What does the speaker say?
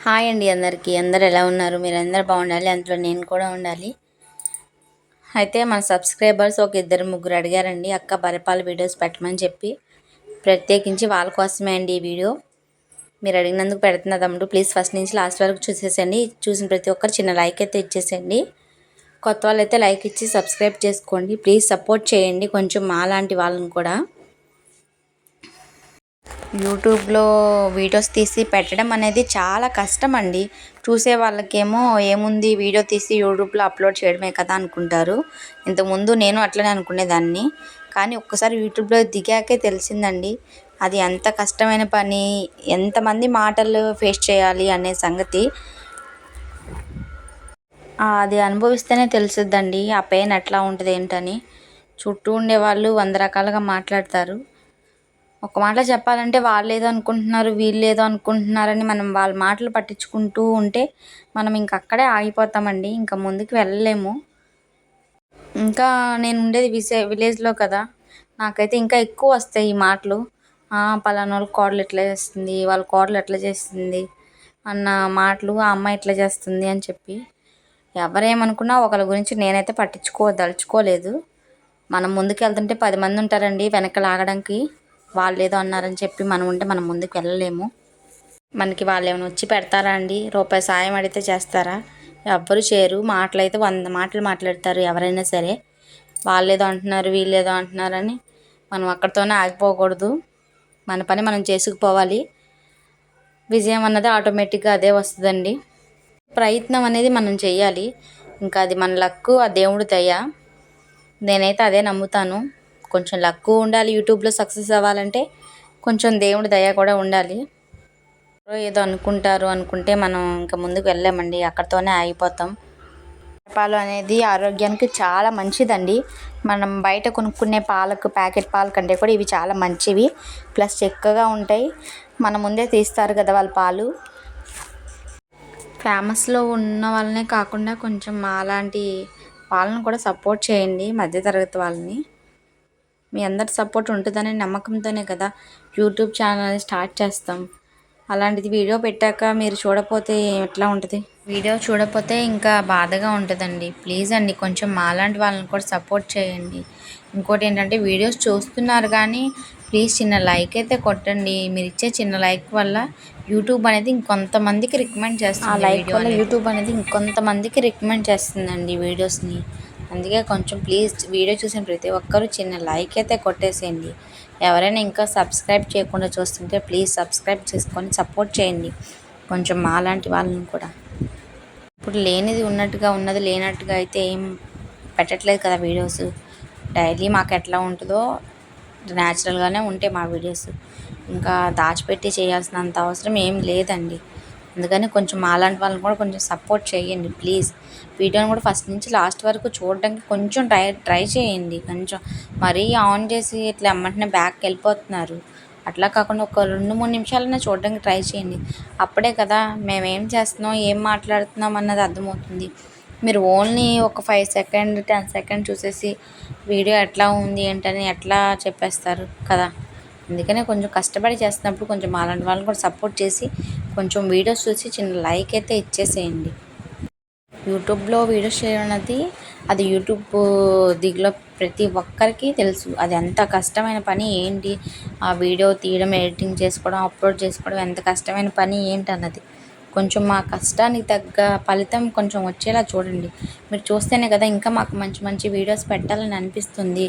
Hi అండి అందరికీ. అందరు ఎలా ఉన్నారు? మీరందరూ బాగుండాలి, అందులో నేను కూడా ఉండాలి. అయితే మన సబ్స్క్రైబర్స్ ఒక ఇద్దరు ముగ్గురు అడిగారండి, అక్క బర్రెపాలు వీడియోస్ పెట్టమని చెప్పి. ప్రత్యేకించి వాళ్ళ కోసమే అండి ఈ వీడియో. మీరు అడిగినందుకు పెడుతున్న తమ్ముడు. ప్లీజ్ ఫస్ట్ నుంచి లాస్ట్ వరకు చూసేసండి. చూసిన ప్రతి ఒక్కరు చిన్న లైక్ అయితే ఇచ్చేసేయండి. కొత్త వాళ్ళు అయితే లైక్ ఇచ్చి సబ్స్క్రైబ్ చేసుకోండి. ప్లీజ్ సపోర్ట్ చేయండి కొంచెం మాలాంటి వాళ్ళని కూడా. యూట్యూబ్లో వీడియోస్ తీసి పెట్టడం అనేది చాలా కష్టం అండి. చూసే వాళ్ళకేమో ఏముంది, వీడియో తీసి యూట్యూబ్లో అప్లోడ్ చేయడమే కదా అనుకుంటారు. ఇంతకుముందు నేను అట్లనే అనుకునేదాన్ని, కానీ ఒక్కసారి యూట్యూబ్లో దిగాకే తెలిసిందండి అది ఎంత కష్టమైన పని, ఎంతమంది మాటలు ఫేస్ చేయాలి అనే సంగతి. అది అనుభవిస్తేనే తెలుసుద్దండి ఆ పెయిన్ ఎట్లా ఉంటుంది ఏంటని. చుట్టూ ఉండేవాళ్ళు 100 రకాలుగా మాట్లాడతారు. ఒక మాటలో చెప్పాలంటే వాళ్ళు ఏదో అనుకుంటున్నారు, వీళ్ళు ఏదో అనుకుంటున్నారని మనం వాళ్ళ మాటలు పట్టించుకుంటూ ఉంటే మనం ఇంక అక్కడే ఆగిపోతామండి. ఇంకా ముందుకు వెళ్ళలేము. ఇంకా నేను ఉండేది విలేజ్లో కదా, నాకైతే ఇంకా ఎక్కువ వస్తాయి ఈ మాటలు. పలానా వాళ్ళ కోడలు ఎట్లా చేస్తుంది, వాళ్ళ కోడలు ఎట్లా చేస్తుంది అన్న మాటలు. ఆ అమ్మాయి ఎట్లా చేస్తుంది అని చెప్పి ఎవరేమనుకున్నా ఒకరి గురించి నేనైతే పట్టించుకోదలుచుకోలేదు. మనం ముందుకు వెళ్తుంటే 10 మంది ఉంటారండి వెనక లాగడానికి. వాళ్ళు ఏదో అన్నారని చెప్పి మనం ఉంటే మనం ముందుకు వెళ్ళలేము. మనకి వాళ్ళు ఏమైనా వచ్చి పెడతారా అండి? రూపాయి సాయం అడిగితే చేస్తారా? ఎవ్వరు చేయరు. మాటలు అయితే 100 మాటలు మాట్లాడతారు ఎవరైనా సరే. వాళ్ళు ఏదో అంటున్నారు, వీళ్ళు ఏదో అంటున్నారని మనం అక్కడితోనే ఆగిపోకూడదు. మన పని మనం చేసుకుపోవాలి. విజయం అన్నది ఆటోమేటిక్గా అదే వస్తుందండి. ప్రయత్నం అనేది మనం చెయ్యాలి. ఇంకా అది మన లక్కు, ఆ దేవుడి దయ. నేనైతే అదే నమ్ముతాను. కొంచెం లక్కు ఉండాలి యూట్యూబ్లో సక్సెస్ అవ్వాలంటే, కొంచెం దేవుడి దయ కూడా ఉండాలి. ఏదో అనుకుంటారు అనుకుంటే మనం ఇంకా ముందుకు వెళ్ళామండి, అక్కడితోనే ఆగిపోతాం. పాలు అనేది ఆరోగ్యానికి చాలా మంచిదండి. మనం బయట కొనుక్కునే ప్యాకెట్ పాల కంటే కూడా ఇవి చాలా మంచివి. ప్లస్ చిక్కగా ఉంటాయి. మన ముందే తీస్తారు కదా వాళ్ళ పాలు. ఫేమస్లో ఉన్న వాళ్ళనే కాకుండా కొంచెం అలాంటి వాళ్ళని కూడా సపోర్ట్ చేయండి, మధ్యతరగతి వాళ్ళని. మీ అందరి సపోర్ట్ ఉంటుందనే నమ్మకంతోనే కదా యూట్యూబ్ ఛానల్ స్టార్ట్ చేస్తాం. అలాంటిది వీడియో పెట్టాక మీరు చూడకపోతే ఎట్లా ఉంటుంది? వీడియో చూడకపోతే ఇంకా బాధగా ఉంటుందండి. ప్లీజ్ అండి కొంచెం మాలాంటి వాళ్ళని కూడా సపోర్ట్ చేయండి. ఇంకోటి ఏంటంటే, వీడియోస్ చూస్తున్నారు కానీ ప్లీజ్ చిన్న లైక్ అయితే కొట్టండి. మీరు ఇచ్చే చిన్న లైక్ వల్ల యూట్యూబ్ అనేది ఇంకొంతమందికి రికమెండ్ చేస్తుంది. ఆ లైక్ వల్ల యూట్యూబ్ అనేది ఇంకొంతమందికి రికమెండ్ చేస్తుందండి వీడియోస్ని. అందుకే కొంచెం ప్లీజ్ వీడియో చూసిన ప్రతి ఒక్కరూ చిన్న లైక్ అయితే కొట్టేసేయండి. ఎవరైనా ఇంకా సబ్స్క్రైబ్ చేయకుండా చూస్తుంటే ప్లీజ్ సబ్స్క్రైబ్ చేసుకొని సపోర్ట్ చేయండి కొంచెం మాలాంటి వాళ్ళని కూడా. ఇప్పుడు లేనిది ఉన్నట్టుగా, ఉన్నది లేనట్టుగా అయితే ఏం పెట్టట్లేదు కదా వీడియోస్. డైలీ మాకు ఎట్లా ఉంటుందో న్యాచురల్గానే ఉంటాయి మా వీడియోస్. ఇంకా దాచిపెట్టి చేయాల్సినంత అవసరం ఏం లేదండి. అందుకని కొంచెం మాలాంటి వాళ్ళని కూడా కొంచెం సపోర్ట్ చేయండి ప్లీజ్. వీడియోని కూడా ఫస్ట్ నుంచి లాస్ట్ వరకు చూడడానికి కొంచెం ట్రై చేయండి. కొంచెం మరీ ఆన్ చేసి ఇట్లా వెంటనే బ్యాక్కి వెళ్ళిపోతున్నారు. అట్లా కాకుండా ఒక 2-3 నిమిషాలైనా చూడడానికి ట్రై చేయండి. అప్పుడే కదా మేమేం చేస్తున్నాం, ఏం మాట్లాడుతున్నాం అన్నది అర్థమవుతుంది. మీరు ఓన్లీ ఒక 5 సెకండ్ 10 సెకండ్ చూసేసి వీడియో ఎట్లా ఉంది ఏంటని ఎట్లా చెప్పేస్తారు కదా. అందుకనే కొంచెం కష్టపడి చేస్తున్నప్పుడు కొంచెం అలాంటి వాళ్ళని కూడా సపోర్ట్ చేసి కొంచెం వీడియోస్ చూసి చిన్న లైక్ అయితే ఇచ్చేసేయండి. యూట్యూబ్లో వీడియోస్ చేయడం అనేది అది యూట్యూబ్ దిగులో ప్రతి ఒక్కరికి తెలుసు అది ఎంత కష్టమైన పని ఏంటి. ఆ వీడియో తీయడం, ఎడిటింగ్ చేసుకోవడం, అప్లోడ్ చేసుకోవడం ఎంత కష్టమైన పని ఏంటి అన్నది. కొంచెం మా కష్టానికి తగ్గ ఫలితం కొంచెం వచ్చేలా చూడండి. మీరు చూస్తేనే కదా ఇంకా మాకు మంచి మంచి వీడియోస్ పెట్టాలని అనిపిస్తుంది.